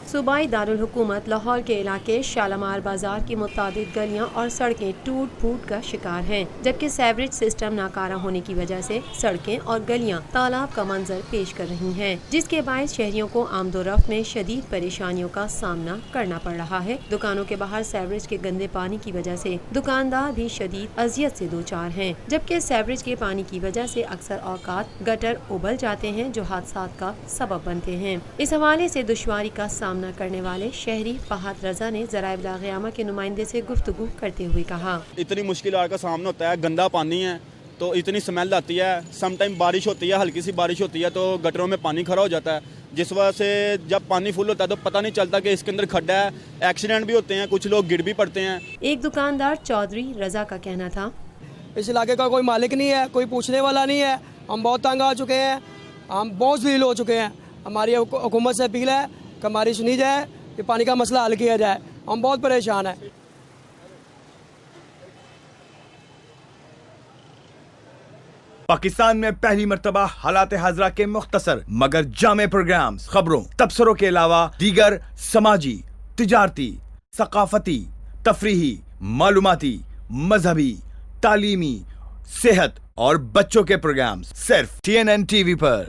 सूबाई दारुल हुकूमत लाहौर के इलाके शालामार बाजार की मुतादिद गलियां और सड़कें टूट फूट का शिकार हैं, जबकि सीवरेज सिस्टम नाकारा होने की वजह से सड़कें और गलियां तालाब का मंजर पेश कर रही हैं, जिसके बायस शहरियों को आमदोरफ्त में शदीद परेशानियों का सामना करना पड़ रहा है। दुकानों के बाहर सीवरेज के गंदे पानी की वजह से दुकानदार भी शदीद अजियत से दो चार हैं, जबकि सीवरेज के पानी की वजह से अक्सर औकात गटर उबल जाते हैं जो हादसात का सबब बनते हैं। इस हवाले से दुश्वारी का सामना करने वाले शहरी फहद रजा ने ज़राए इब्लाग के नुमाइंदे से गुफ्तगू करते हुए कहा, इतनी मुश्किल का सामना होता है, गंदा पानी है तो इतनी स्मेल आती है। सम टाइम बारिश होती है, हल्की सी बारिश होती है तो गटरों में पानी खड़ा हो जाता है, जिस वजह से जब पानी फुल होता है तो पता नहीं चलता कि इसके अंदर खड्डा है। एक्सीडेंट भी होते हैं, कुछ लोग गिर भी पड़ते हैं। एक दुकानदार चौधरी रजा का कहना था, इस इलाके का कोई मालिक नहीं है, कोई पूछने वाला नहीं है। हम बहुत तंग आ चुके हैं, हम बहुत ज़लील हो चुके हैं। हमारी हुकूमत से अपील है कि हमारी सुनी जाए, कि पानी का मसला हल किया जाए। हम बहुत परेशान हैं। पाकिस्तान में पहली मर्तबा हालात हाजरा के मुख्तसर मगर जामे प्रोग्राम्स, खबरों, तबसरों के अलावा दीगर समाजी, तिजारती, सकाफती, तफरीही, मालूमाती, मजहबी, तालीमी, सेहत और बच्चों के प्रोग्राम्स सिर्फ TNN TV पर।